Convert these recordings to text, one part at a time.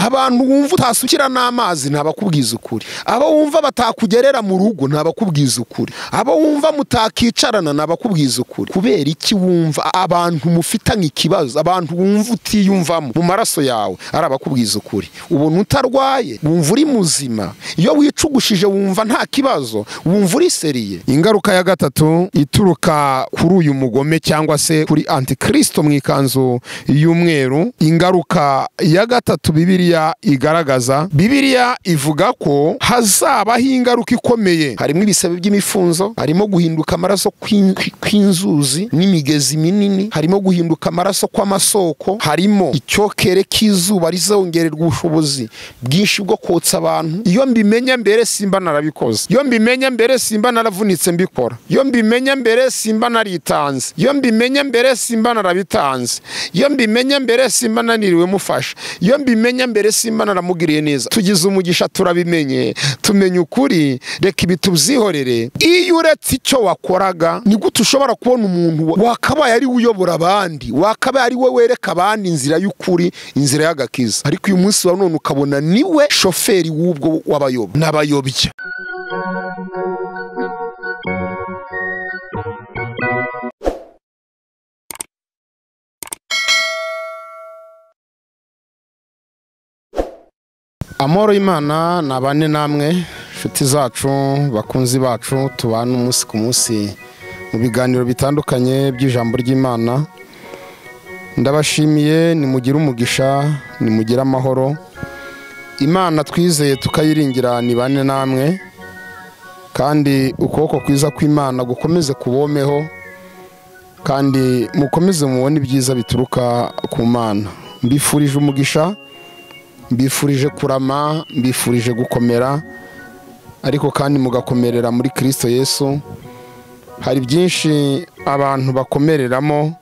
abantu wumva utasukira n'amazi ntabakubwiza ukuri, abo wumva batakugerera mu rugo ntabakubwiza ukuri, abo wumva mutakicarana ntabakubwiza ukuri. Kubera iki wumva abantu mufitanye ikibazo, abantu wumva utiyumvamo mu maraso yawe ari abakubwiza ukuri? Ubona utarwaye, wumva uri muzima, iyo wicugushije wumva nta kibazo, wumva uri seriye. Ingaruka ya gatatu ituruka kuri uyu mugome cyangwa se kuri antikristo mu ikanzu y'umweru. Ingaruka ya gatatu Bibiliya igaragaza, Bibiliya ivuga ko hazabaho ingaruka ikomeye. Harimo ibisebe by'imifunzo, harimo guhinduka amaraso kw'inzuzi n'imigezi minini, harimo guhinduka amaraso kw'amasoko, harimo icyokere k'izuba rizongererwa ubushobozi bwinshi bwo kotsa abantu. Iyo mbimenya mbere simba narabikoze, iyo mbimenya mbere simba naravunitse mbikora, iyo mbimenya mbere simba naritanze, iyo mbimenya mbere simba narabitanze, iyo mbimenya mbere simba naniriwe mufasha, iyo mbimenya mbere simba naramugiriye neza. Tugize umugisha turabimenye, tumenye ukuri, reka ibi tubyihorere. Iyo uretse icyo wakoraga, ni gute ushobora kubona umuntu wakabaye ari uyobora abandi, wakabaye ari we wereka abandi inzira y'ukuri, inzira y'agakiza, ariko uyu munsi wa none ukabona niwe shoferi w'ubwo w'abayoba n'abayobya. Amahoro y'Imana nabane namwe inshuti zacu, bakunzi bacu, tubana umunsi ku munsi mu biganiro bitandukanye by'ijambo ry'Imana. Ndabashimiye, nimugire umugisha, nimugire amahoro. Imana twizeye tukayiringira nibane namwe, kandi ukuboko kwiza kw'Imana gukomeze kubomeho, kandi mukomeze mubone ibyiza bituruka ku Mana. Mbifurije umugisha, mbifurije kurama, mbifurije gukomera, ariko kandi mugakomerera muri Kristo Yesu. Hari byinshi abantu bakomereramo,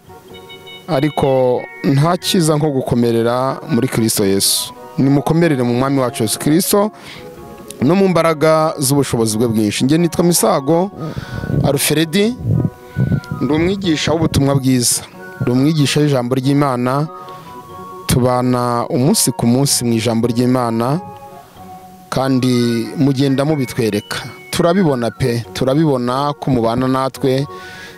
ariko nta cyiza nko gukomerera muri Kristo Yesu. Nimukomerere mu Mwami wacu Yesu Kristo no mu mbaraga z'ubushobozi bwe bwinshi. Nge nitwa Misago Alfredi, ndi umwigisha w'ubutumwa bwiza, ndi umwigisha w'ijambo ry'Imana. Tubana umunsi ku munsi mu ijambo ry'Imana, kandi mugenda mubitwereka. Turabibona pe, turabibona ko mubana natwe,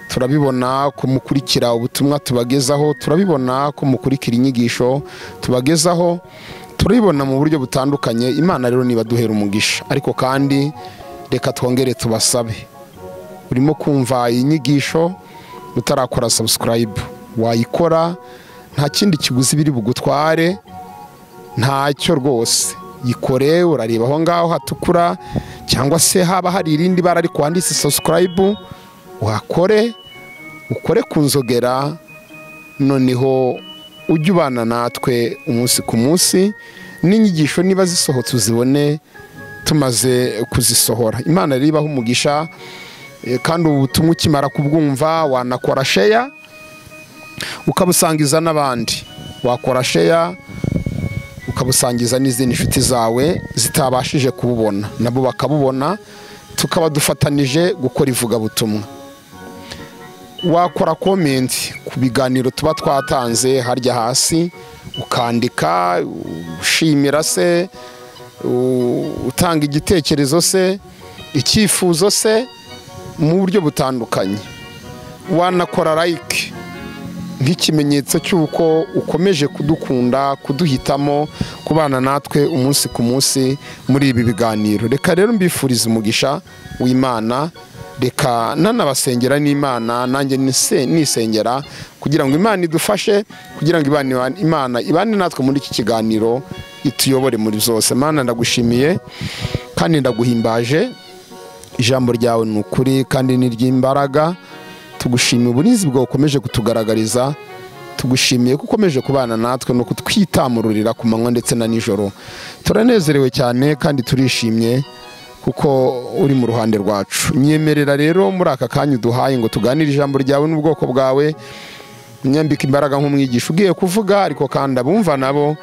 turabibona ko mukurikira ubutumwa tubagezaho, turabibona ko mukurikira inyigisho tubagezaho, turabibona mu buryo butandukanye. Imana rero niba duhera umugisha, ariko kandi reka twongere tubasabe, urimo kumva inyigisho utarakora subscribe, wayikora. Nta kindi kiguzi biri bugutware, ntacyo rwose. Yikore, urareba aho ngaho hatukura, cyangwa se haba hari irindi bara ariko wanditse subscribe, wakore, ukore ku nzogera, noneho ujye ubana natwe umunsi ku munsi, n'inyigisho niba zisohotse uzibone tumaze kuzisohora. Imana rero ibaho umugisha, kandi ubutumwa ukimara kubwumva wanakora share ukabusangiza n'abandi. Wakora share ukabusangiza n'izindi nshuti zawe zitabashije kububona, nabo bakabubona, tukaba dufatanije gukora ivugabutumwa. Wakora comment ku biganiro tuba twatanze harya hasi, ukandika ushimira se, utanga igitekerezo se, icyifuzo se, mu buryo butandukanye. Wanakora like nk'ikimenyetso cy'uko ukomeje kudukunda, kuduhitamo, kubana natwe umunsi ku munsi muri ibi biganiro. Reka rero mbifuriza umugisha w'Imana, reka nanabasengera n'Imana, nanjye nisengera kugira ngo Imana idufashe, kugira ngo Imana ibane natwe muri iki kiganiro, ituyobore muri byose. Mana, ndagushimiye kandi ndaguhimbaje. Ijambo ryawe ni ukuri kandi ni ry'imbaraga. Tugushimiye uburinzi bwawe ukomeje kutugaragariza, tugushimiye ko ukomeje kubana natwe no kutwitamururira ku manywa ndetse na nijoro. Turanezerewe cyane kandi turishimye kuko uri mu ruhande rwacu. Nyemerera rero muri aka kanya uduhaye ngo tuganire ijambo ryawe n'ubwoko bwawe, nyambika imbaraga nk'umwigisha ugiye kuvuga, ariko kandi abumva nabo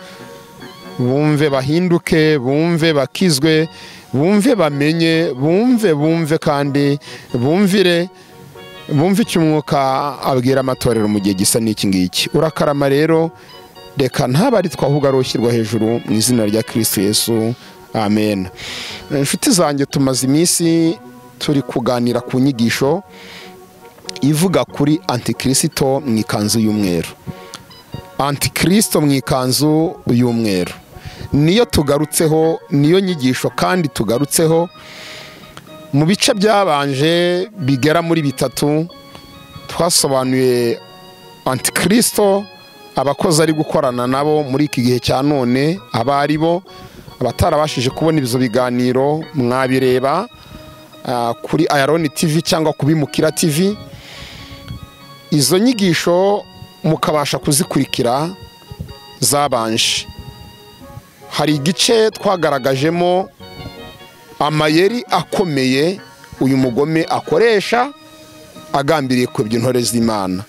bumve, bahinduke, bumve, bakizwe, bumve, bamenye, bumve kandi bumvire, bumve icyo umwuka abwira amatorero mu gihe gisa n'iki ngiki. Urakarama rero, reka ntabe ari twavuga aroshyirwa hejuru mu izina rya Kristo Yesu, amen. Inshuti zanjye, tumaze iminsi turi kuganira ku nyigisho ivuga kuri antikristo mu ikanzu y'umweru. Antikristo mu ikanzu y'umweru niyo tugarutseho, niyo nyigisho kandi tugarutseho mu bice byabanje bigera muri bitatu. Twasobanuye antikristo, abakozi ari gukorana nabo muri iki gihe cya none, abari bo. Abatarabashije kubona ibyo biganiro mwabireba kuri Iron TV cyangwa kubimukira TV. Izo nyigisho mukabasha kuzikurikira zabanje. Hari igice twagaragajemo amayeri akomeye uyu mugome akoresha agambiriye kwebya intore z'Imana.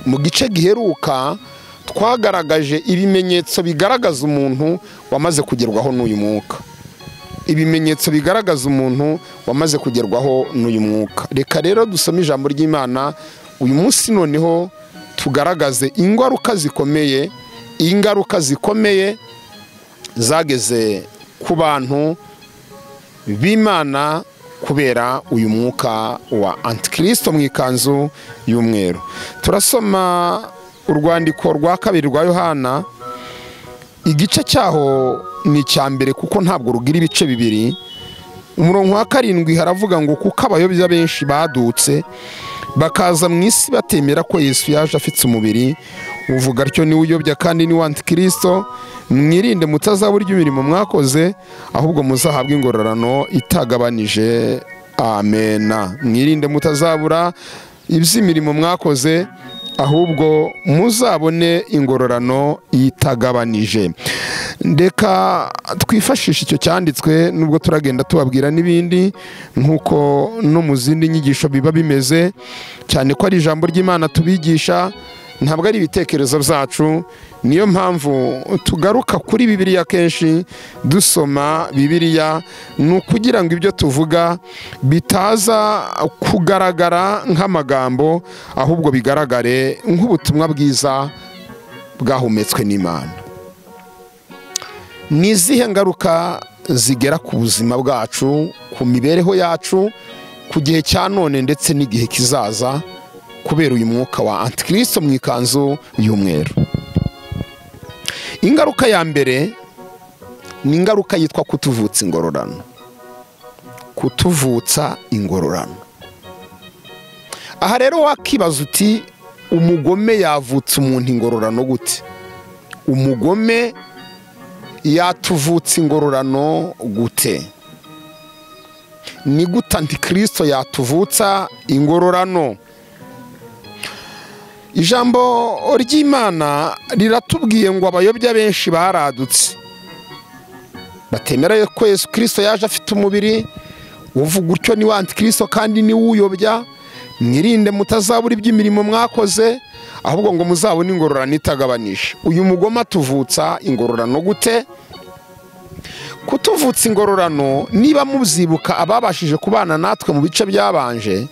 Mu gice giheruka twagaragaje ibimenyetso bigaragaza umuntu wamaze kugerwaho n'uyu mwuka. Ibimenyetso bigaragaza umuntu wamaze kugerwaho n'uyu mwuka. Reka rero dusome ijambo ry'Imana uyu munsi, noneho tugaragaze ingaruka zikomeye zageze ku bantu b'Imana kubera uyu mwuka wa antikristo mu ikanzu y'umweru. Turasoma urwandiko rwa kabiri rwa Yohana, igice cyaho ni icya mbere kuko ntabwo rugira ibice bibiri. Umurongo wa 7 haravuga ngo kuko abayobya benshi badutse bakaza mu isi batemera ko Yesu yaje afite umubiri, uvuga atyo ni uyobya kandi ni antikristo. Mwirinde mutazabura imirimo mwakoze, ahubwo muzahabwa ingororano itagabanije, amen. Mwirinde mutazabura iby'imirimo mwakoze, ahubwo muzabone ingororano itagabanije. Ndeka twifashisha icyo cyanditswe, nubwo turagenda tubabwira n'ibindi nkuko no mu zindi nyigisho biba bimeze, cyane ko ari ijambo ry'Imana tubigisha, ntabwo ari ibitekerezo byacu. Niyo mpamvu tugaruka kuri Bibiliya kenshi, dusoma Bibiliya, ni ukugira ngo ibyo tuvuga bitaza kugaragara nk'amagambo, ahubwo bigaragare nk'ubutumwa bwiza bwahumetswe n'Imana. Ni izihe ngaruka zigera ku buzima bwacu, ku mibereho yacu, ku gihe cya none ndetse n'igihe kizaza kubera uyu mwuka wa antikristo mu ikanzu y'umweru? Ingaruka ya mbere ni ingaruka yitwa kutuvutsa ingororano. Kutuvutsa ingororano. Aha rero wakibaza uti, umugome yavutsa umuntu ingororano gute? Umugome yatuvutsa ingororano gute? Ni gute antikristo yatuvutsa ingororano? Ijambo ry'Imana riratubwiye ngo abayobya benshi baradutse batemera ko Yesu Kristo yaje afite umubiri, uvuga utyo ni antikristo kandi ni uyobya. Mwirinde mutazabura iby'imirimo mwakoze, ahubwo ngo muzabone ingororano itagabanije. Uyu mugoma atuvutsa ingororano gute? Kutuvutsa ingororano, niba mubyibuka ababashije kubana natwe mu bice byabanje,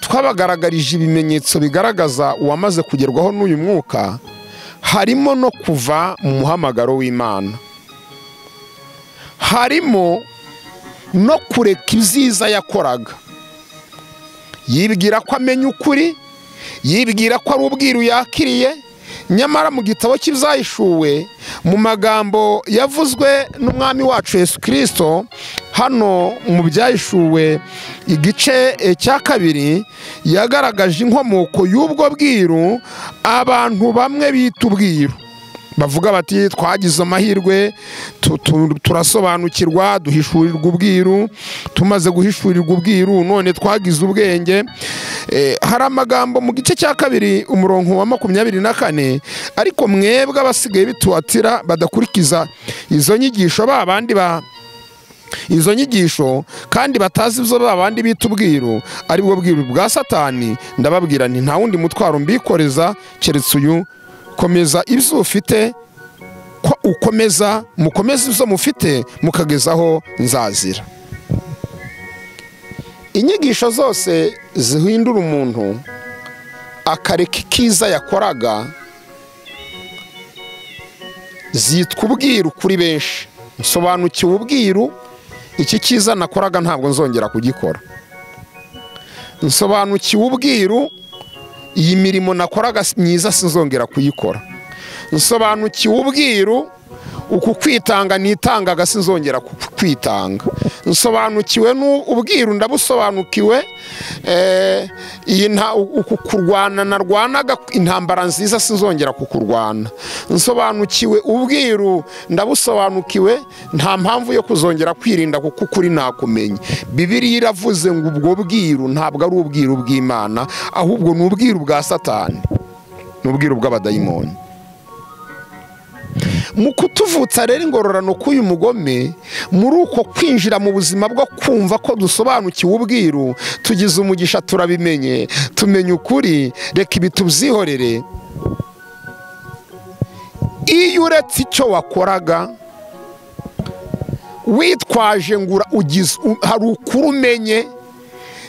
twabagaragarije ibimenyetso bigaragaza uwamaze kugerwaho n'uyu mwuka. Harimo no kuva mu muhamagaro w'Imana, harimo no kureka ibyiza yakoraga. Yibwira ko amenya ukuri, yibwira ko ari ubwiru yakiriye, nyamara mu gitabo cy'ibyahishuwe, mu magambo yavuzwe n'umwami wacu Yesu Kristo, hano mu byahishuwe igice cya 2, yagaragaje inkomoko y'ubwo bwiru. Abantu bamwe bita ubwiru, bavuga bati twagize amahirwe turasobanukirwa, duhishurirwa ubwiru, tumaze guhishurirwa ubwiru none twagize ubwenge. Hari amagambo mu gice cya 2 umurongo wa 24, ariko mwebwe abasigaye bituatira badakurikiza izo nyigisho, babandi izo nyigisho kandi batazi ibyo babandi bita ubwiru, ari bwo bwiru bwa Satani, ndababwira nti nta wundi mutwaro mbikoreza keretse uyu. Komeza ibyo ufite, mukomeze ibyo mufite, mukagezaho nzazira. Inyigisho zose zihindura umuntu akareka ikiza yakoraga, zitwa ubwiru kuri benshi. Nsobanukiwe ubwiru, iki cyiza nakoraga ntabwo nzongera kugikora. Nsobanukiwe ubwiru, iyi mirimo nakoraga myiza sinzongera kuyikora. Nsobanukiwe ubwiru, uku kwitanga nitangaga sinzongera kwitanga. Nsobanukiwe ubwiru, ndabusobanukiwe uku kurwana narwanaga intambara nziza sinzongera kukurwana. Nsobanukiwe ubwiru, ndabusobanukiwe, nta mpamvu yo kuzongera kwirinda kuko ukuri nakumenye. Bibiliya iravuze ngo ubwo bwiru ntabwo ari ubwiru bw'Imana, ahubwo ni ubwiru bwa Satani, ni ubwiru bw'abadayimoni. Mu kutuvutsa rero ingororano k'uyu mugome, muri uko kwinjira mu buzima bwo kumva ko dusobanukiwe ubwiru, tugize umugisha, turabimenye, tumenye ukuri, reka ibi tubyihorere. Iyo uretse icyo wakoraga witwaje ngo hari ukuri umenye,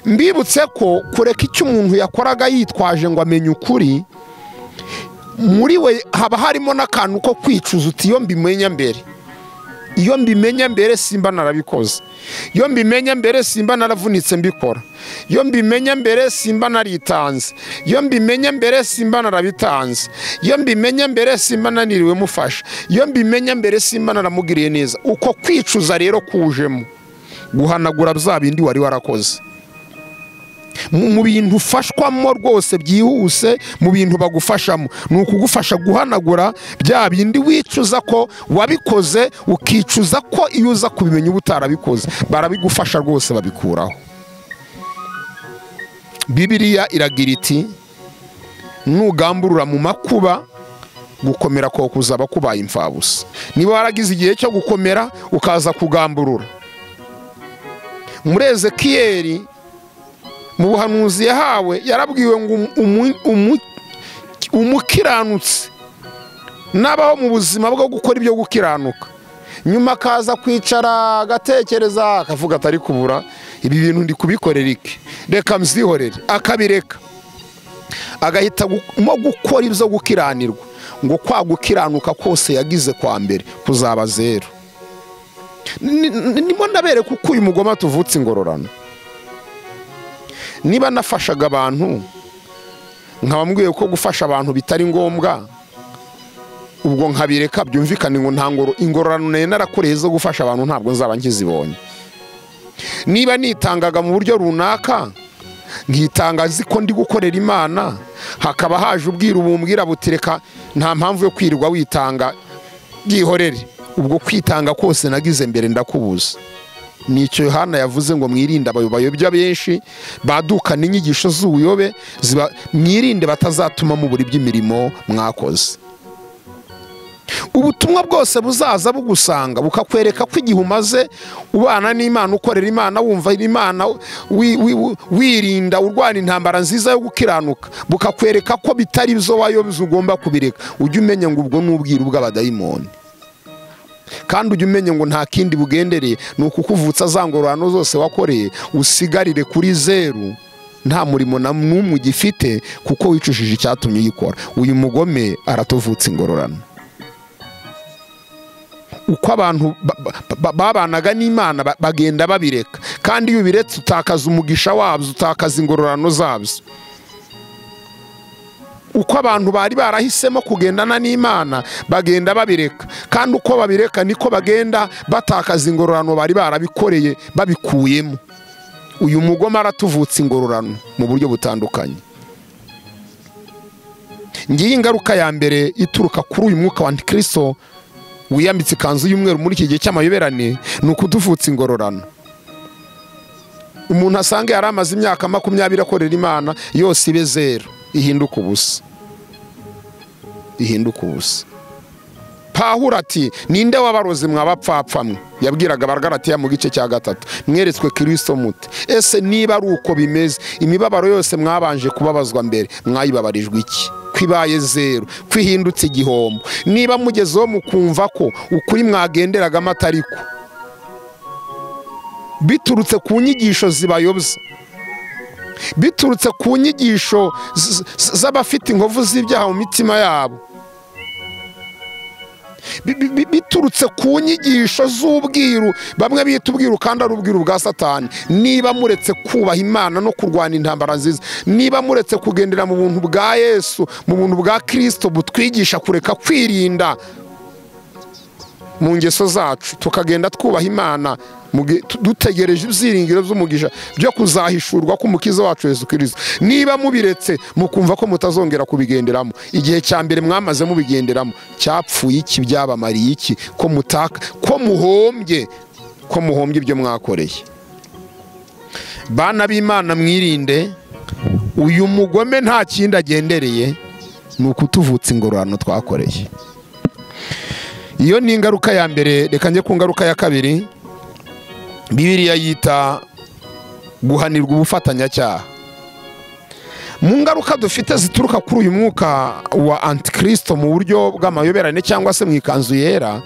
mbibutse ko kureka icyo umuntu yakoraga yitwaje ngo amenye ukuri, muri we haba harimo n'akantu ko kwicuza uti iyo mbimenya mbere, iyo mbimenya mbere simba narabikoze, iyo mbimenya mbere simba naravunitse mbikora, iyo mbimenya mbere simba naritanze, iyo mbimenya mbere simba narabitanze, iyo mbimenya mbere simba naniriwe mufasha, iyo mbimenya mbere simba naramugiriye neza. Uko kwicuza rero kujemo guhanagura bya bindi wari warakoze. Mu bintu ufashwamo rwose byihuse, mu bintu bagufashamo ni ukugufasha guhanagura bya bindi wicuza ko wabikoze, ukicuza ko iyo uza kubimenya uba utarabikoze. Barabigufasha rwose, babikuraho. Bibiliya iragira iti nugamburura mu makuba, gukomera ko kuzaba kubaye imfabusa. Niba waragize igihe cyo gukomera ukaza kugamburura, muri Ezekiyeli mu buhanuzi yahawe yarabwiwe ngo umukiranutsi nabaho mu buzima bwo gukora ibyo gukiranuka, nyuma akaza kwicara agatekereza akavuga atari kubura ibi bintu ndi kubikorera iki, reka mbyihorere, akabireka agahitamo gukora ibyo gukiranirwa, ngo kwa gukiranuka kose yagize kwa mbere kuzaba zero. Nimo ndabereka uko uyu mugoma tuvutse ingororano. Niba nafashaga abantu nkabambwiye ko gufasha abantu bitari ngombwa, ubwo nkabireka byumvikane ngo nta ingororano narakoreye zo gufasha abantu ntabwo nzaba nkizibonye. Niba nitangaga mu buryo runaka, nkitanga ziko ndi gukorera Imana, hakaba haje ubwira bumbwira butireka nta mpamvu yo kwirirwa witanga, byihorere, ubwo kwitanga kose nagize mbere ndakubuza. Nicyo Yohana yavuze ngo mwirinde abayobya benshi badukana inyigisho z'ubuyobe, mwirinde batazatuma mubura iby'imirimo mwakoze. Ubutumwa bwose buzaza bugusanga bukakwereka ko igihe umaze ubana n'Imana, ukorera Imana, wumva Imana, wirinda urwana intambara nziza yo gukiranuka, bukakwereka ko bitari byo wayobye ugomba kubireka, ujye umenya ngo ubwo n'ubwiru bw'abadayimoni. Kandi ujye umenya ngo nta kindi bugendereye, ni ukukuvutsa za ngororano zose wakoreye usigarire kuri zeru, nta murimo n'umwe ugifite kuko wicujije icyatumye uyikora. Uyu mugome aratuvutsa ingororano. Uko abantu babanaga n'Imana bagenda babireka, kandi iyo ubiretse utakaza umugisha wabyo, utakaza ingororano zabyo. Uko abantu bari barahisemo kugendana n'Imana bagenda babireka, kandi uko babireka niko bagenda batakaza ingororano bari barabikoreye babikuyemo. Uyu mugome aratuvutsa ingororano mu buryo butandukanye. Ngiye ingaruka ya mbere ituruka kuri uyu mwuka wa Antikristo wiyambitse ikanzu y'umweru muri iki gihe cy'amayoberane, ni ukuduvutsa ingororano. Umuntu asanga yari amaze imyaka 20 akorera Imana, yose ibe zero, ihinduka ubusa, ihinduka ubusa. Pawulo ati ninde wabarozi mwabapfapfa mwe, yabwiraga Abagalatiya mu gice cya 3, mweretswe Kristo mute? Ese niba ari uko bimeze, imibabaro yose mwabanje kubabazwa mbere mwayibabarijwe iki? Kwibaye zero, kwihindutse igihombo. Niba mugezeho mukumva ko ukuri mwagenderaga amatariko, biturutse ku nyigisho zibayobya, biturutse ku nyigisho z'abafite inkovu z'ibyaha mu mitima yabo, biturutse ku nyigisho z'ubwiru, bamwe bita ubwiru kandi ari ubwiru bwa Satani. Niba muretse kubaha Imana no kurwana intambara nziza, niba muretse kugendera mu buntu bwa Yesu, mu buntu bwa Kristo butwigisha kureka kwirinda mu ngeso zacu, tukagenda twubaha Imana dutegereje ibyiringiro by'umugisha byo kuzahishurwa k'umukiza wacu Yesu Kristo, niba mubiretse mukumva ko mutazongera kubigenderamo, igihe cya mbere mwamaze mubigenderamo cyapfuye iki? Byabamariye iki? Ko muhombye ibyo mwakoreye. Bana b'Imana, mwirinde. Uyu mugome nta kindi agendereye, ni ukutuvutsa ingororano twakoreye. Iyo ni ingaruka ya mbere. Reka njye ku ngaruka ya kabiri. Bibiliya yita guhanirwa ubufatanyacyaha. Mu ngaruka dufite zituruka kuri uyu mwuka wa Antikristo mu buryo bw'amayoberane cyangwa se mu ikanzu yera,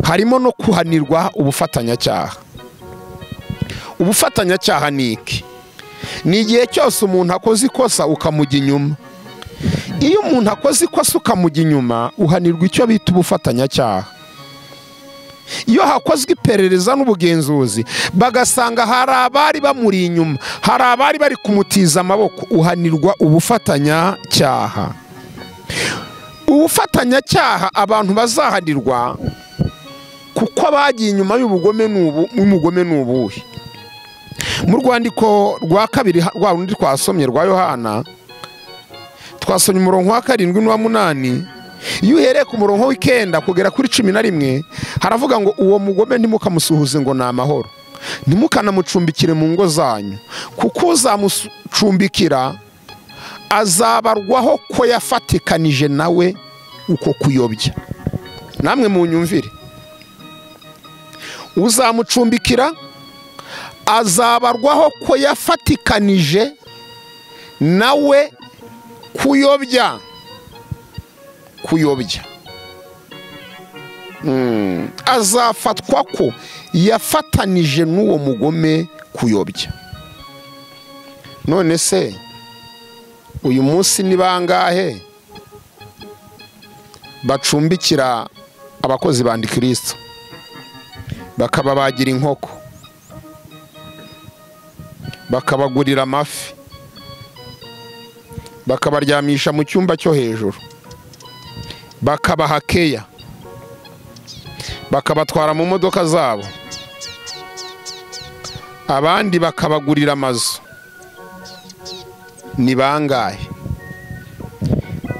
harimo no kuhanirwa ubufatanyacyaha. Ubufatanyacyaha ni iki? Ni igihe cyose umuntu akoze ikosa ukamujya inyuma. Iyo umuntu akoze ikosa ukamujya inyuma, uhanirwa icyo bita ubufatanyacyaha. Iyo hakozwe iperereza n'ubugenzuzi bagasanga hari abari bamuri inyuma, hari abari bari kumutiza amaboko, uhanirwa ubufatanyacyaha. Ubufatanyacyaha abantu bazahanirwa kuko bagiye inyuma y'umugome n'ubuhe. Mu rwandiko rwa kabiri rwa rundi twasomye rwa Yohana, twasomye umurongo wa 7 n'uwa 8. Iyo uhereye ku murongo w'ikenda kugera kuri 11, haravuga ngo uwo mugome ntimukamusuhuze ngo ni amahoro, ntimukanamucumbikire mu ngo zanyu, kuko uzamucumbikira azabarwaho ko yafatikanije nawe uko kuyobya. Namwe munyumvire, uzamucumbikira azabarwaho ko yafatikanije nawe kuyobya. Azafatwa ko yafatanije n'uwo mugome kuyobya. None se uyu munsi ni bangahe bacumbikira abakozi ba Antikristo, bakababagira inkoko, bakabagurira amafi, bakabaryamisha mu cyumba cyo hejuru, bakabaha keya, bakabatwara mu modoka zabo, abandi bakabagurira amazu? Ni bangahe?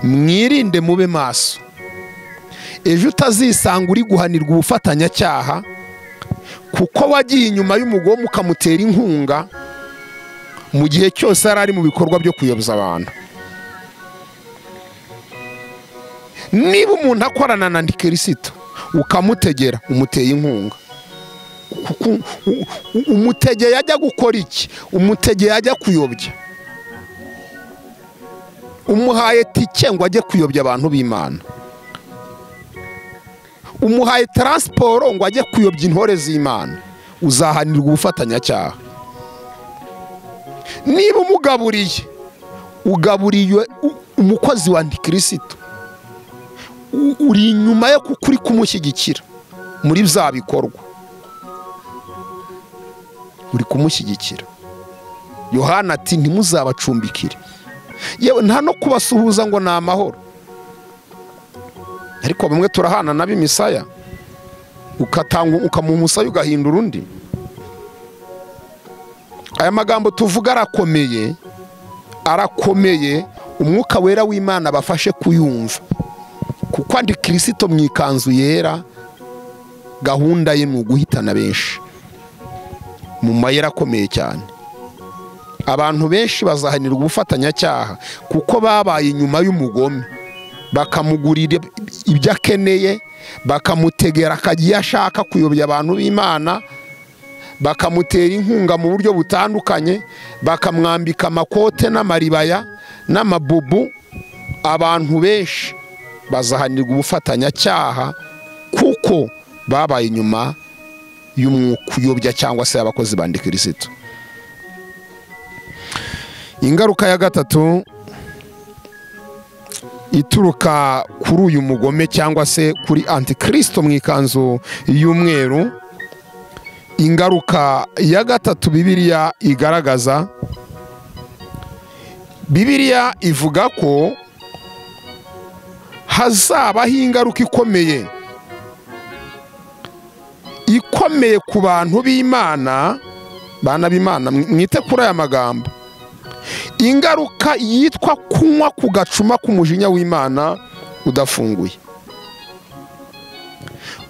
Mwirinde, mube maso. Ejo utazisanga uri guhanirwa ubufatanyacyaha kuko wagiye inyuma y'umugome ukamutera inkunga mu gihe cyose ari mu bikorwa byo kuyobya abantu. Niba umuntu akorana na Antikristo ukamutegera, umuteye inkunga. Umutegeye ajya gukora iki? Umutegeye ajya kuyobya. Umuhaye tike ngo ajye kuyobya abantu b'Imana. Umuhaye transport ngo ajye kuyobya intore z'Imana. Uzahanirwa ubufatanyacyaha. Niba ugaburiye umukozi wa Antikristo, uri inyuma yo kuri kumushyigikira muri bya bikorwa, uri kumushyigikira. Yohana ati ntimuzabacumbikire, yewe nta no kubasuhuza ngo ni amahoro. Ariko bamwe turahana nabi misaya, ukamuha umusaya ugahindura undi. Aya magambo tuvuga arakomeye, umwuka wera w'Imana bafashe kuyumva, kuko Antikristo mu ikanzu yera gahunda ye ni uguhitana benshi mu mayera akomeye cyane. Abantu benshi bazahanirwa ubufatanyacyaha kuko babaye inyuma y'umugome, bakamugurira ibyo akeneye, bakamutegera akagiye ashaka kuyobya abantu b'Imana, bakamutera inkunga mu buryo butandukanye, bakamwambika amakote n'amaribaya n'amabubu. Abantu benshi bazahanirwa ubufatanyacyaha kuko babaye inyuma y'umukuyobya cyangwa se abakozi ba Antikristo. Ingaruka ya gatatu ituruka kuri uyu mugome cyangwa se kuri antikristo mu ikanzu y'umweru. Ingaruka ya gatatu Bibiliya igaragaza, Bibiliya ivuga ko hazabaho ingaruka ikomeye ku bantu b'Imana, bana b'Imana. Mwite kuri aya magambo. Ingaruka yitwa kunywa ku gacuma k'umujinya w'Imana udafunguye.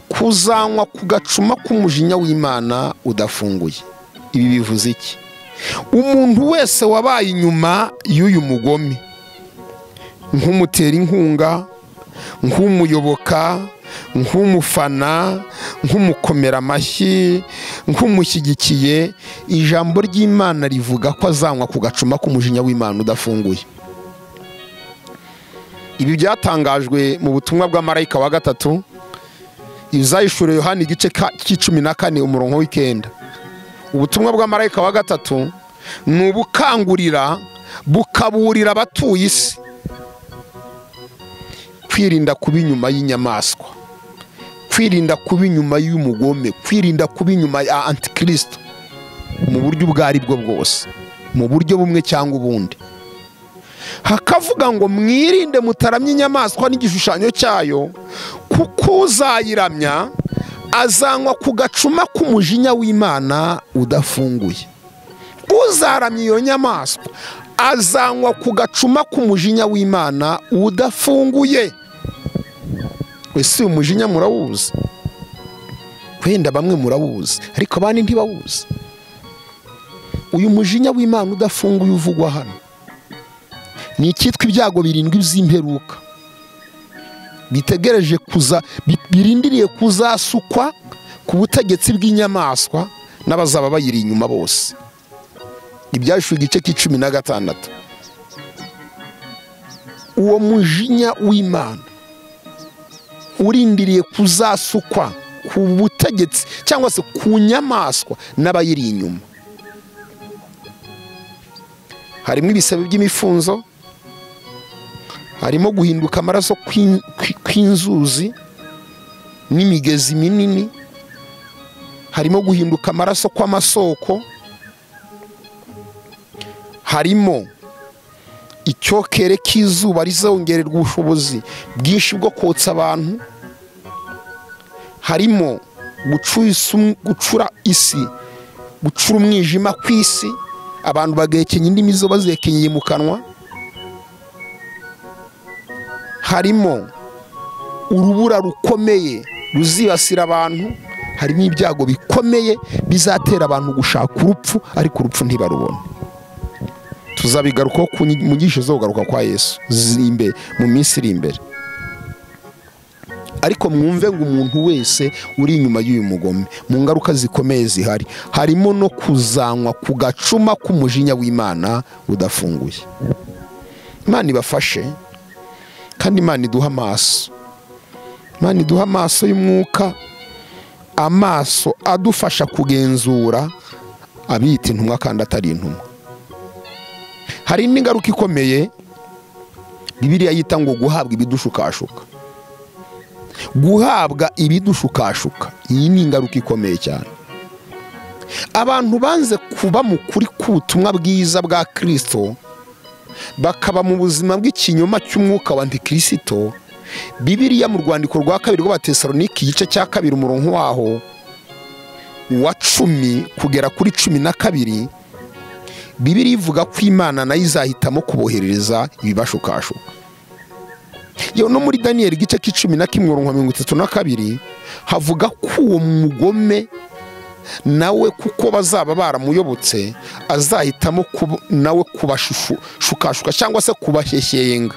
Kuzanywa ku gacuma k'umujinya w'Imana udafunguye. Ibi bivuze iki? Umuntu wese wabaye inyuma y'uyu mugome, nk'umutera inkunga, nk'umuyoboka, nk'umufana, nk'umukomera amashyi, nk'umushyigikiye, ijambo ry'Imana rivuga ko azanywa ku gacuma k'umujinya w'Imana udafunguye. Ibi byatangajwe mu butumwa bwa marayika wa gatatu, Izahishuriwe Yohana igice c'14 umurongo w'9. Ubutumwa bwa marayika wa gatatu ni ubukangurira, bukaburira abatuye isi kwirinda kuba inyuma y'inyamaswa, kwirinda kuba inyuma y'umugome, kwirinda kuba inyuma ya antikristo mu buryo ubwo ari bwo bwose, mu buryo bumwe cyangwa ubundi. Hakavuga ngo mwirinde mutaramya inyamaswa n'igishushanyo cyayo, kuko uzayiramya azanywa ku gacuma k'umujinya w'Imana udafunguye. Uzaramya iyo nyamaswa azanywa ku gacuma k'umujinya w'Imana udafunguye. Wese umujinya murawuzi? Wenda bamwe murawuzi, ariko abandi ntibawuzi. Uyu mujinya w'Imana udafunguye uvugwa hano ni icyitwa ibyago 7 by'imperuka bitegereje birindiriye kuzasukwa ku butegetsi bw'inyamaswa n'abazaba bayiri inyuma bose. Ibyahishuriwe igice c'16. Uwo mujinya w'Imana urindiriye kuzasukwa ku butegetsi cyangwa se ku nyamaswa n'abayiri inyuma. Harimo ibisebe by'imifunzo, harimo guhinduka amaraso kw'inzuzi n'imigezi minini, harimo guhinduka amaraso kw'amasoko, harimo icyokere k'izuba rizongererwa ubushobozi bwinshi bwo kotsa abantu, harimo gucura isi, gucura umwijima kw'isi, abantu bagahekenya indimi zo bazekenyeye mu kanwa, harimo urubura rukomeye ruzibasira abantu, harimo ibyago bikomeye bizatera abantu gushaka urupfu, ariko urupfu ntibarubone. Tuzabigarukaho mu nyigisho zo kugaruka kwa Yesu mu minsi iri imbere. Ariko mwumve ngo umuntu wese uri inyuma y'uyu mugome, mu ngaruka zikomeye zihari, harimo no kuzanywa ku gacuma k'umujinya w'Imana udafunguye. Imana ibafashe, kandi Imana iduha amaso. Imana iduha amaso y'umwuka, amaso adufasha kugenzura abita intumwa kandi atari intumwa. Hari n'ingaruka ikomeye Bibiliya yita ngo guhabwa ibidushukashuka. Guhabwa ibidushukashuka, iyi ni ingaruka ikomeye cyane. Abantu banze kuba mu kuri k'ubutumwa bwiza bwa Kristo, bakaba mu buzima bw'ikinyoma cy'umwuka wa antikristo. Bibiliya mu rwandiko rwa 2 rw'Abatesalonike igice cya 2 umurongo waho wa 10 kugera kuri 12, Bibiliya ivuga ko Imana nayo izahitamo kuboherereza ibibashukashuka. Yo no muri Daniel igice c'11 umurongo 32 havuga ko uwo mugome nawe kuko bazaba baramuyobotse azahitamo nawe kubashukashuka cyangwa se kubashyeyenga.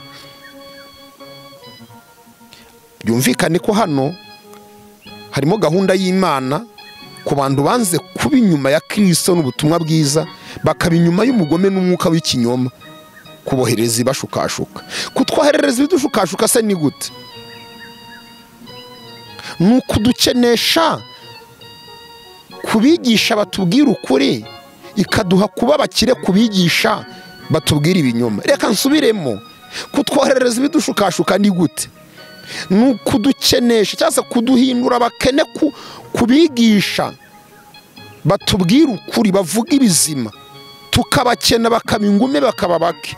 Byumvikane ko hano harimo gahunda y'Imana ku bantu banze kuba inyuma ya Kristo n'ubutumwa bwiza, bakaba inyuma y'umugome n'umwuka w'ikinyoma, kubohereza ibashukashuka. Kutwoherereza ibidushukashuka se ni gute? Nukudukenesha kubigisha batubwira ukuri, ikaduha kuba bakire kubigisha batubwira ibinyoma. Reka nsubiremo kutwoherereza ibidushukashuka ni gute? ni ukudukenesha cyangwa se kuduhindura abakene, kubigisha batubwira ukuri, bavuga ibizima, tukabakena bakaba ingume bakaba bake,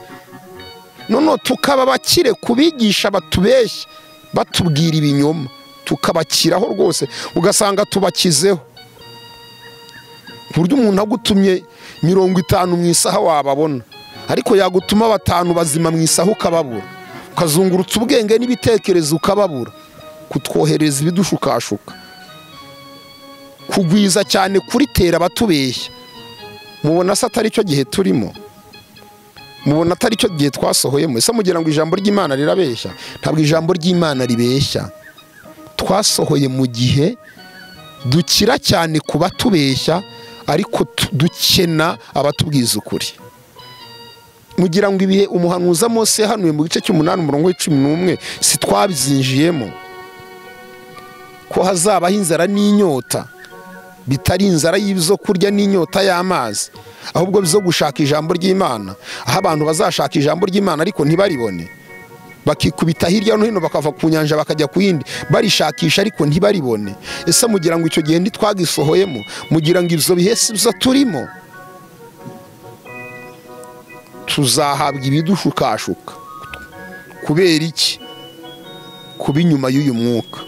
noneho tukaba bakire kubigisha batubeshya batubwira ibinyoma, tukabakiraho rwose, ugasanga tubakizeho ku buryo umuntu agutumye 50 mu isaha wababona, ariko yagutuma 5 bazima mu isaha ukababura, ukazungurutsa ubwenge n'ibitekerezo ukababura. Kutwohereza ibidushukashuka, kugwiza cyane kuritera batubeshya. Mubona se atari cyo gihe turimo? Mubona atari cyo gihe twasohoyemo? Ese mugira ngo ijambo ry'Imana rirabeshya? Ntabwo ijambo ry'Imana ribeshya. Twasohoye mu gihe dukira cyane kuba tubeshya, ariko dukena abatubwiza ukuri. Mugira ngo ibihe umuhanuzi Mose hanuye mu gice cy'8 umurongo w'11 si twabizinjiyemo ko hazabaho inzara n'inyota, bitari inzara y'ibyo kurya n'inyota y'amazi, ahubwo bizo gushaka ijambo ry'Imana, aho abantu bazashaka ijambo ry'Imana ariko ntibaribone, bakikubita hirya no hino bakava ku nyanja bakajya ku yindi barishakisha ariko ntibaribone. Ese mugira ngo icyo gihe ntitwagisohoyemo? Mugira ngo ibyo bihese byo turimo? Tuzahabwa ibidushukashuka kubera iki? Kuba inyuma y'uyu mwuka,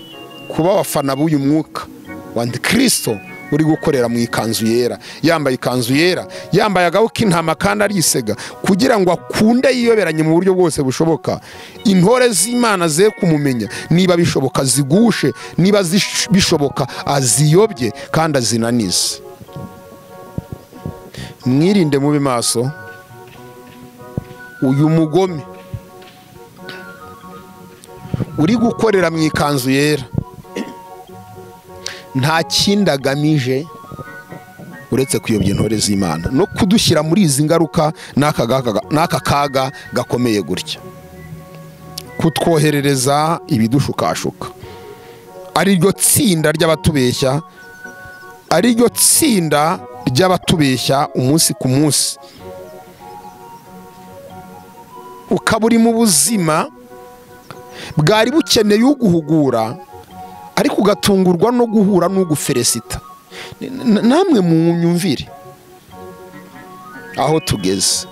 kuba abafana b'uyu mwuka wa Kristo uri gukorera mu ikanzu yera, yambaye ikanzu yera, yambaye agahu k'intama kandi arisega, kugira ngo akunde yiyoberanye mu buryo bwose bushoboka. Intore z'Imana ze kumumenya, niba bishoboka zigushe, niba bishoboka aziyobye kandi azinanize. Mwirinde mube maso. Uyu mugome uri gukorera mu ikanzu yera nta kindi agamije uretse kuyobya intore z'Imana no kudushyira muri izi ngaruka n'aka kaga gakomeye gutya. Kutwoherereza ibidushukashuka ari ryo tsinda ry'abatubeshya, ari ryo tsinda ry'abatubeshya umunsi ku munsi. Ukaba uri mu buzima bwari bukeneye uguhugura, ariko ugatungurwa no guhura n'uguferesita. Namwe mu nyumvire aho tugeze.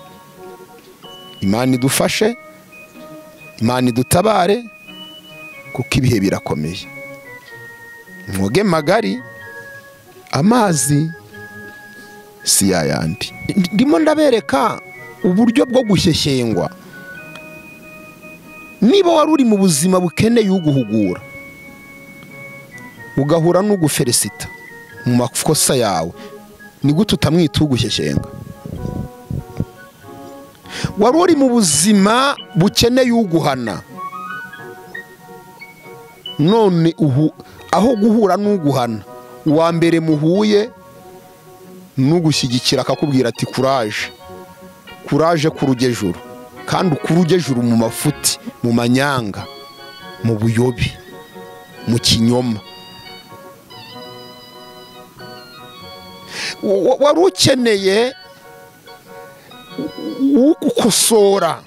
Imana idufashe, Imana idutabare, kuko ibihe birakomeye. Mwoge magari, amazi si yayandi. Ndimo ndabereka uburyo bwo gushyeshyengwa. Niba wari uri mu buzima bukeneye uguhugura, ugahura n'uguferesita mu makosa yawe, ni gute utamwita ugushyeshyenga? Wari uri mu buzima bukeneye uguhana, none aho guhura n'uguhana, uwa mbere muhuye n'ugushyigikira akakubwira ati kuraje, kuraje kurugejuru, kandi ukurugejuru mu mafuti, mu manyanga, mu buyobi, mu kinyoma. Wari ukeneye ugukosora,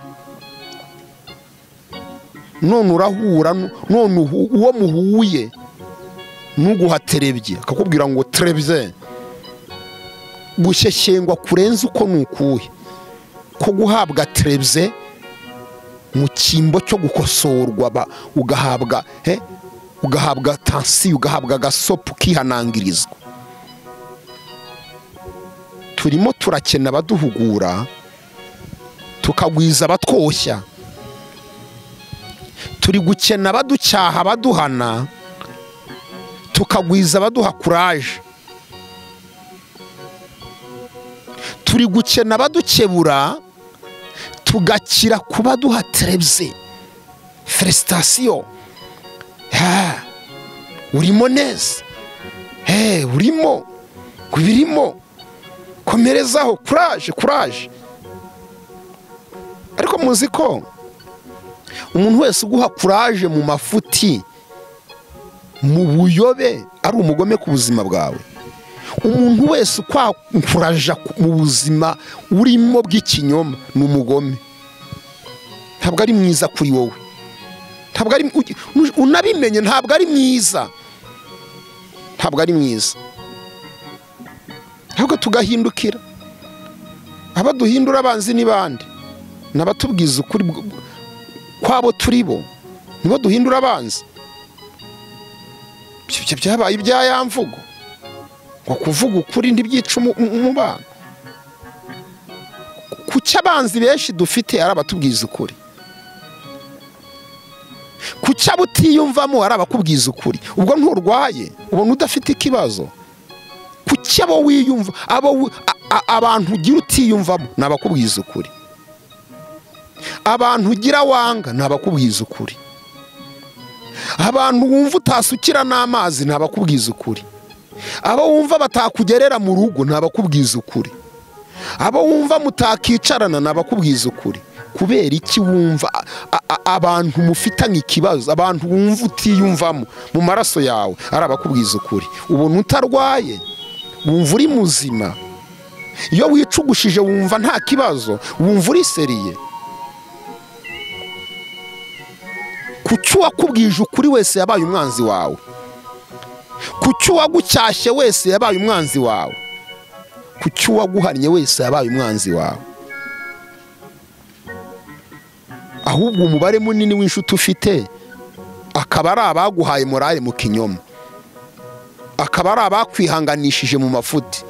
none urahura, none uwo muhuye n'uguhaterebye akakubwira ngo trebye. Gushyeshyengwa kurenza uko nukuye, ko guhabwa trebye mu kimbo cyo gukosorwa, ugahabwa tansi, ugahabwa gasopo kihanangirizwa. Turimo turakena abaduhugura, tukagwiza abatwoshya. Turi gukena abaducyaha, abaduhana, tukagwiza abaduha kuraje. Turi gukena abadukebura, tugakira kuba duha trebye. Felicitation. Urimo neza. Urimo kubirimo, komerezaho, kuraje. Ariko muzi ko umuntu wese uguha kuraje mu mafuti, mu buyobe, ari umugome ku buzima bwawe. Umuntu wese ukwakuraje mu buzima urimo bw'ikinyoma ni umugome. ntabwo ari mwiza kuri wowe, ntabwo ari unabimenye, ntabwo ari mwiza, ntabwo ari mwiza. ahubwo tugahindukira. Abaduhindura abanzi ni bande? Nabatubwiza ukuri kwabo turi bo, nibo duhindura abanzi. Ibyo byabaye ibya yamvugo ngo kuvuga ukuri ntibyica umubano. Kuki abanzi benshi dufite ari abatubwiza ukuri? Kuki abutiyumvamo ari abakubwiza ukuri? Ubwo nturwaye, ubona udafite ikibazo. Kuki abo wiyumva, abantu ugira utiyumvamo ni abakubwiza ukuri. Abantu ugira wanga ni abakubwiza ukuri. Abantu wumva utasukira n'amazi ni abakubwiza ukuri. Abo wumva batakugerera mu rugo ni abakubwiza ukuri. Abo wumva mutakicarana ni abakubwiza ukuri. Kubera iki wumva abantu mufitanye ikibazo, abantu wumva utiyumvamo mu maraso yawe ari abakubwiza ukuri? Ubona utarwaye, wumva uri muzima. Iyo wicugushije wumva nta kibazo, wumva uri seriye. Kuki wakubwije ukuri wese yabaye umwanzi wawe? Kuki wagucyashye wese yabaye umwanzi wawe? Kuki waguhannye wese yabaye umwanzi wawe? Ahubwo umubare munini w'inshuti ufite akaba ari abaguhaye morale mu kinyoma, akaba ari abakwihanganishije mu mafuti.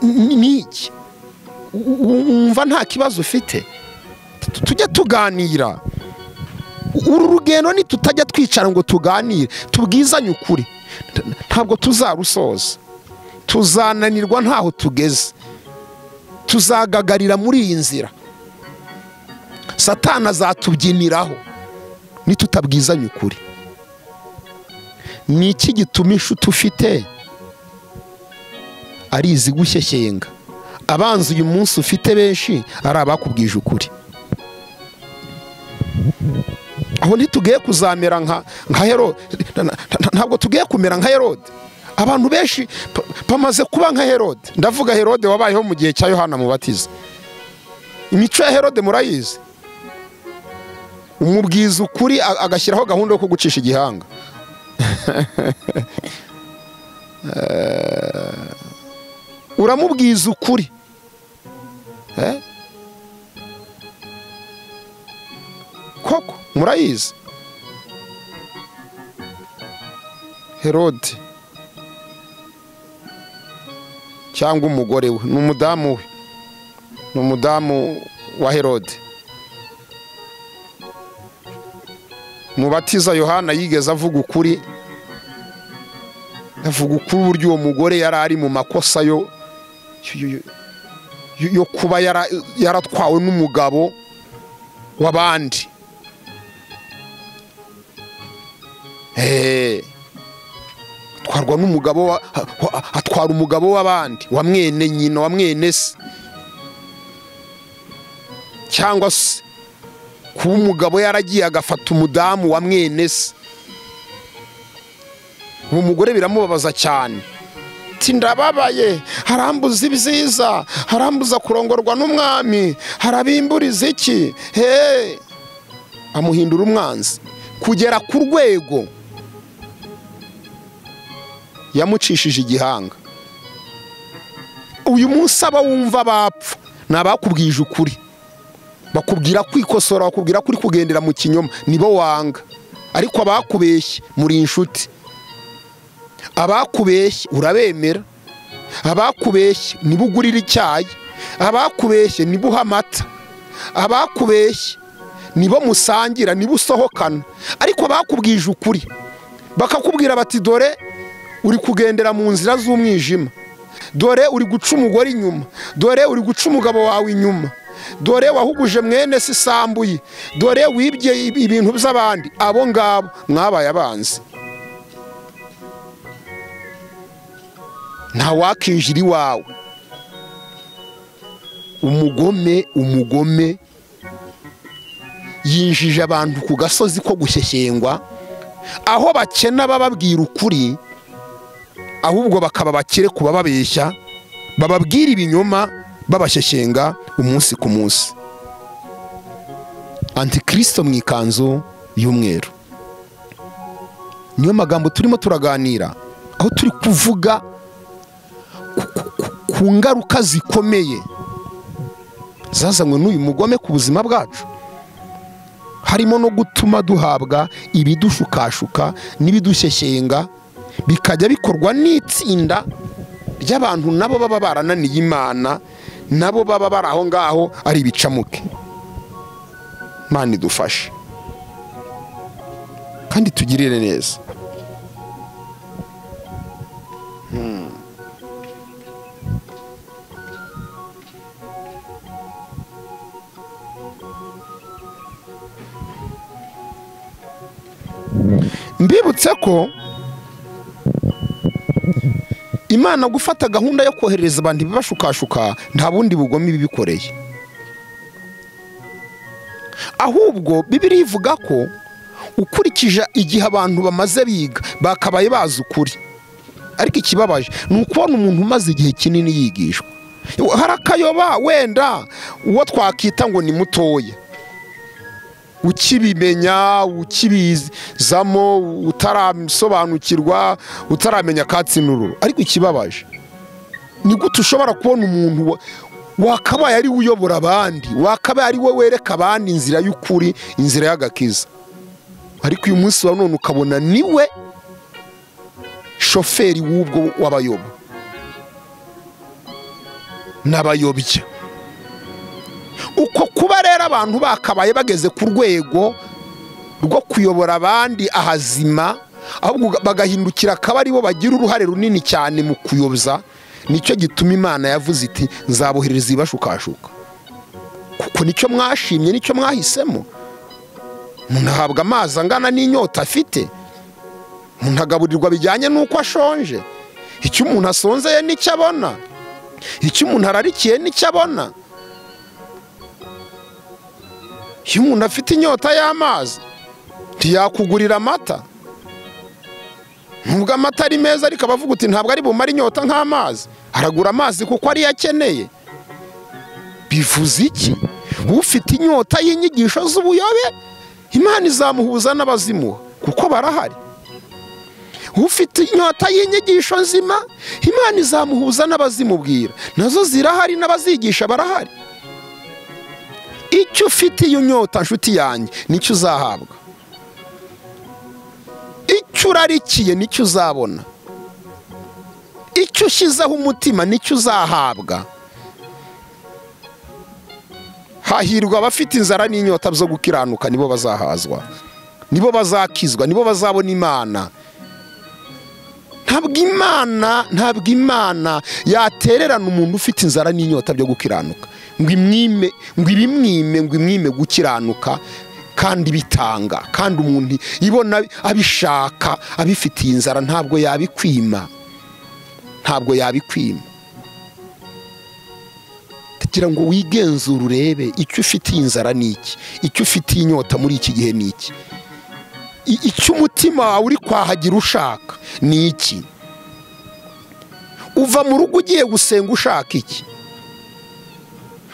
Niki wumva nta kibazo ufite? Tujye tuganira. Uru rugendo ni tutajya twicara ngo tuganire tubwizanye ukuri, ntabwo tuzarusoza. Tuzananirwa ntaho tugeze, tuzagagarira muri iyi nzira. Satani azatubyiniraho nitutabwizanye ukuri. Ni iki gituma inshuti ufite ari izigushyeshyenga? Abanzi uyu munsi ufite benshi ari abakubwije ukuri. Aho ntitugiye kuzamera nka Herode, ntabwo tugiye kumera nka Herode. Abantu benshi bamaze kuba nka Herode. Ndavuga Herode wabayeho mu gihe cya Yohana Mubatiza. Imico ya Herode murayizi. Umubwiza ukuri agashyiraho gahunda yo kugucisha igihanga. Uramubwiza ukuri, koko murayizi. Herode cyangwa umugore we, n'umudamu we, n'umudamu wa Herode. Mubatiza Yohana yigeze avuga ukuri, avuga ukuri uburyo uwo mugore yari ari mu makosa yo kuba yaratwawe n'umugabo w'abandi. Atwarwa n'umugabo, atwara umugabo w'abandi, wa mwene nyina, wa mwene se. Cyangwa se kuba umugabo yaragiye agafata umudamu wa mwene se. Uwo mugore biramubabaza cyane. Ndababaye, harambuza ibyiza, harambuza kurongorwa n'umwami, harabimburiza iki? Amuhindura umwanzi kugera ku rwego yamucishije igihanga. Uyu munsi aba wumva bapfa ni abakubwije ukuri, bakubwira kwikosora, bakubwira kuri kugendera mu kinyoma, nibo wanga. Ariko abakubeshye muri inshuti. Abakubeshye urabemera, abakubeshye nibo ugurira icyayi, abakubeshye nibo uha amata, abakubeshye nibo musangira, nibo usohokana. Ariko abakubwije ukuri bakakubwira bati dore uri kugendera mu nzira z'umwijima, dore uri guca umugore inyuma, dore uri guca umugabo wawe inyuma, dore wahuguje mwene se isambuye, dore wibye ibintu by'abandi. Abo ngabo mwabaye abanzi. Nta wakinjira iwawe. Umugome yinjije abantu ku gasozi ko gushyeshyengwa, aho bakena bababwira ukuri, ahubwo bakaba bakire kuba babeshya, bababwira ibinyoma babashyeshyenga, umunsi ku munsi. Antikristo mu ikanzu y'umweru. Niyo magambo turimo turaganira, aho turi kuvuga ku ngaruka zikomeye zazanywe n'uyu mugome ku buzima bwacu, harimo no gutuma duhabwa ibidushukashuka n'ibidushyeshyenga, bikajya bikorwa n'itsinda ry'abantu nabo baba barananiye Imana, nabo baba bari aho ngaho ari ibicamuke. Imana idufashe kandi tugirire neza. Mbibutse ko Imana gufata gahunda yo kohereza abantu bibashukashuka nta bundi bugome bibikoreye, ahubwo Bibiliya ivuga ko ukurikije igihe abantu bamaze biga bakabaye bazi ukuri. Ariko ikibabaje ni ukubona umuntu umaze igihe kinini yigishwa, harakayoba wenda uwo twakita ngo ni mutoya, ukibimenya, ukibizamo, utarasobanukirwa, utaramenya katsinururo. Ariko ikibabaje ni gute ushobora kubona umuntu wakabaye ari uyobora abandi, wakabaye ari we wereka abandi inzira y'ukuri, inzira y'agakiza, ariko uyu munsi wa none ukabona niwe shoferi w'ubwo w'abayoba n'abayobya. Uko kuba rero abantu bakabaye bageze ku rwego rwo kuyobora abandi ahazima, ahubwo bagahindukira akaba ari bo bagira uruhare runini cyane mu kuyobya, nicyo gituma Imana yavuze iti nzabohereza ibashukashuka, kuko nicyo mwashimye, nicyo mwahisemo. Umuntu ahabwa amazi angana n'inyota afite, umuntu agaburirwa bijyanye n'uko ashonje. Icyo umuntu asonzeye nicyo abona, icyo umuntu ararikiye nicyo abona. Iyo umuntu afite inyota y'amazi ntiyakugurira amata, nubwo amata ari meza, ariko abavuga uti ntabwo ari bumare inyota nk'amazi, aragura amazi kuko ariyo akeneye. Bivuze iki? Ufite inyota y'inyigisho z'ubuyobe, Imana izamuhuza n'abazimuha kuko barahari. Ufite inyota y'inyigisho nzima, Imana izamuhuza n'abazimubwira, nazo zirahari, n'abazigisha barahari. Icyo ufite iyo nyota nshuti yanjye nicyo uzahabwa, icyo urarikiye nicyo uzabona, icyo ushyizeho umutima nicyo uzahabwa. Hahirwa abafite inzara n'inyota byo gukiranuka, nibo bazahazwa, nibo bazakizwa, nibo bazabona Imana. Ntabwo Imana yatererana umuntu ufite inzara n'inyota byo gukiranuka ngo imwime gukiranuka kandi bitanga, kandi umuntu ibona abishaka abifitiye inzara ntabwo yabikwima. Kugira ngo wigenzure urebe icyo ufitiye inzara n'iki, icyo ufitiye inyota muri iki gihe n'iki, icyo umutima wawe uri kwahagira ushaka n'iki. Uva mu rugo ugiye gusenga ushaka iki?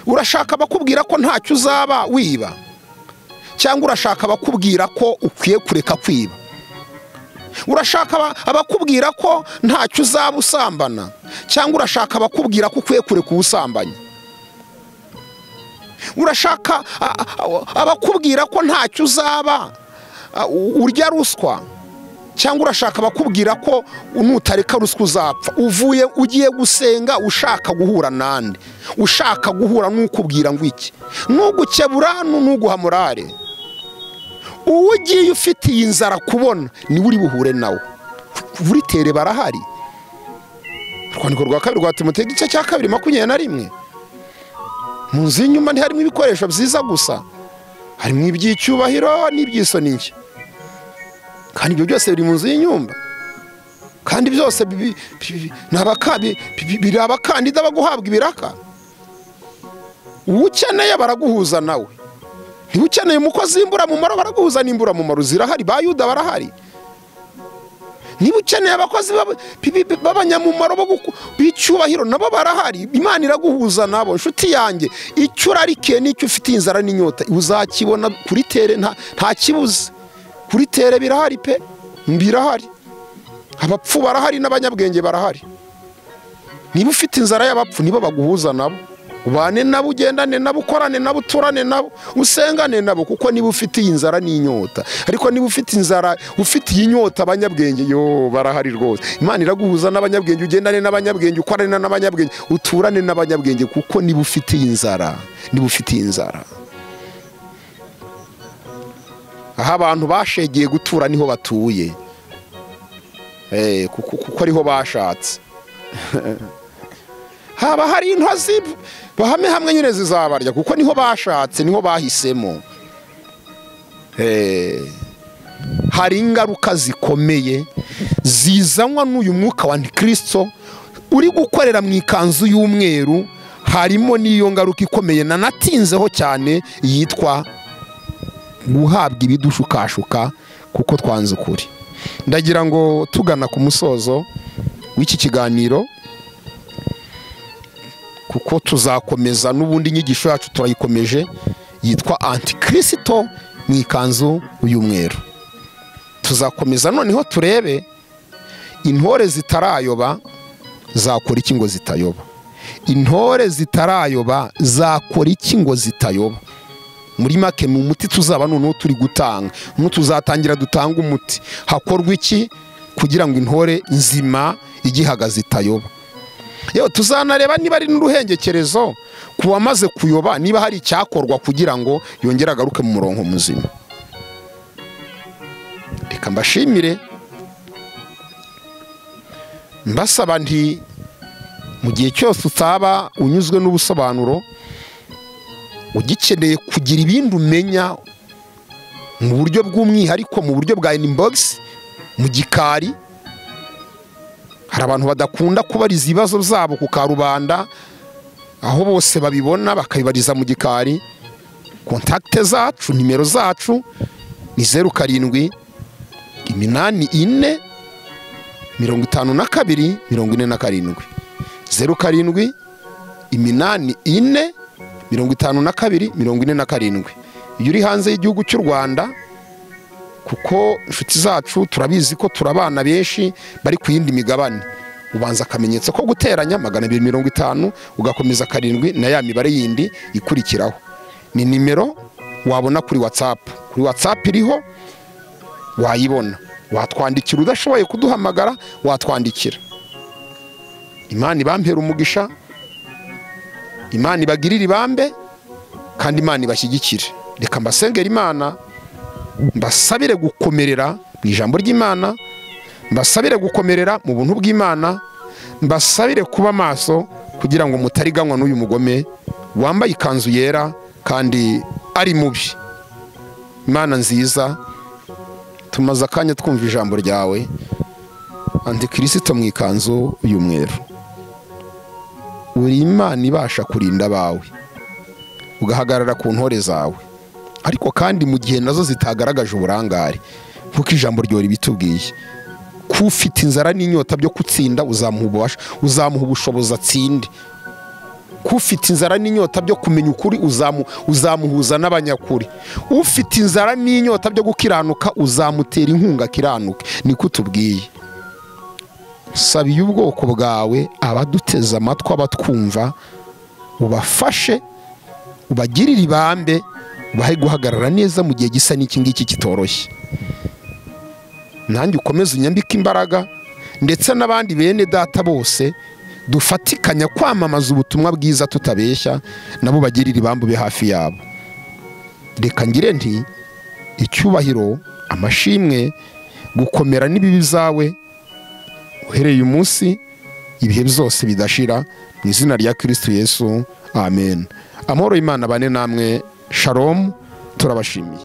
Urashaka bakubwira ko ntacyo uzaba wiba, cyangwa urashaka bakubwira ko ukwiye kureka kwiba? Urashaka abakubwira ko ntacyo uzaba usambana, cyangwa urashaka bakubwira ko ukwiye kureka ubusambanyi? Urashaka abakubwira ko ntacyo uzaba urya ruswa, cyangwa urashaka bakubwira ko nutareka ruswa uzapfa? Ugiye gusenga ushaka guhura nande, ushaka guhura n'ukubwira ngo iki, n'ugukebura n'uguha morale. Uwo ugiye ufitiye inzara kubona niwe uri buhure nawe, uritere barahari. Urwandiko rwa kabiri rwa Timoteyo igice cya 2:21. Mu nzu y'inyuma ntiharimo ibikoresho byiza gusa, harimo iby'icyubahiro n'iby'isoni nshya, kandi ibyo byose biri mu nzu y'inyumba, kandi byose biri abakandida baguhabwa ibiraka. Uwo ukeneye baraguhuza nawe, niba ukeneye umukozi w'imburamumaro baraguhuza n'imburamumaro zirahari, ba Yuda barahari. niba ukeneye abakozi b'abanyamumaro b'icyubahiro nabo barahari. Imana iraguhuza nabo. Nshuti yanjye, icyo urarikiye n'icyo ufitiye inzara n'inyota uzakibona kuri tere, nta kibuze. Kuri tere birahari pe, birahari. Abapfu barahari n'abanyabwenge barahari. Niba ufite inzara y'abapfu nibo baguhuza nabo. Ubane nabo, ugendane nabo, ukorane nabo, uturane nabo, usengane nabo, kuko niba ufite inzara n'inyota. Ariko niba ufite inzara, ufite inyota, abanyabwenge yo barahari rwose. Imana iraguhuza n'abanyabwenge, ugendane n'abanyabwenge, ukorane n'abanyabwenge, uturane n'abanyabwenge, kuko niba ufite inzara, niba ufite inzara. Aha abantu bashegeye gutura niho batuye, kuko ariho bashatse. Haba hari intozi bahame hamwe nyine zizabarya, kuko niho bashatse, niho bahisemo. Hari ingaruka zikomeye zizanwa n'uyu mwuka wa Antikristo uri gukorera mu ikanzu y'umweru. Harimo n'iyo ngaruka ikomeye nanatinzeho cyane, yitwa guhabwa ibidushukashuka kuko twanze ukuri. Ndagira ngo tugana ku musozo w'iki kiganiro, kuko tuzakomeza n'ubundi inyigisho yacu turayikomeje, yitwa Antikristo mu ikanzu y'umweru. Tuzakomeza noneho turebe intore zitarayoba zakora iki ngo zitayoba. Intore zitarayoba zakora iki ngo zitayoba. Muri make ni umuti tuzaba noneho turi gutanga. Tuzatangira dutanga umuti. Hakorwa iki kugira ngo intore nzima igihagaze itayoba. Yewe tuzanareba niba ari n'uruhengekerezo ku bamaze kuyoba, niba hari icyakorwa kugira ngo yongere agaruke mu murongo muzima. Reka mbashimire, mbasaba nti mu gihe cyose utaba unyuzwe n'ubusobanuro, ugikeneye kugira ibindi umenya mu buryo bw'umwihariko, mu buryo bwa inbox, mu gikari. Hari abantu badakunda kubariza ibibazo byabo ku karubanda, aho bose babibona bakabibariza mu gikari. Kontakte zacu, nimero zacu ni 07 84 52 47. 07 84 52 47. Iyo uri hanze y'igihugu cy'u Rwanda, kuko inshuti zacu turabizi ko turabana benshi bari ku yindi migabane, ubanza akamenyetso ko guteranya 250 ugakomeza 7 na ya mibare yindi ikurikiraho. Ni nimero wabona kuri WhatsApp. Kuri WhatsApp iriho, wayibona. Watwandikira, udashoboye kuduhamagara watwandikira. Imana ibampera umugisha, Imana ibagirira ibambe, kandi Imana ibashyigikire. Reka mbasengera Imana, mbasabire gukomerera mu ijambo ry'Imana, mbasabire gukomerera mu buntu bw'Imana, mbasabire kuba maso kugira ngo mutariganywa n'uyu mugome wambaye ikanzu yera kandi ari mubi. Imana nziza, tumaze akanya twumva ijambo ryawe. Antikristo mu ikanzu y'umweru, uri Imana ibasha kurinda abawe, ugahagarara ku ntore zawe, ariko kandi mu gihe nazo zitagaragaje uburangare, kuko ijambo ryo ribitubwiye ko ufite inzara n'inyota byo kutsinda uzamuha ubushobozi atsinde. Ko ufite inzara n'inyota byo kumenya ukuri uzamuhuza n'abanyakuri. Ufite inzara n'inyota byo gukiranuka uzamutera inkunga akiranuke. Niko tubwiye. Sabiye ubwoko bwawe, abaduteza amatwi, abatwumva, ubafashe, ubagirire ibambe, ubahe guhagarara neza mu gihe gisa n'iki ngiki kitoroshye. Nanjye ukomeze unyambike imbaraga, ndetse n'abandi bene data bose dufatikanya kwamamaza ubutumwa bwiza tutabeshya, nabo bagirire ibambe be hafi yabo. Reka ngire nti icyubahiro, amashimwe, gukomera n'ibibi zawe uhereye umunsi, ibihe byose bidashira, mu izina rya Kristo Yesu, amen. Amahoro y'Imana bane namwe. Shalom, turabashimiye.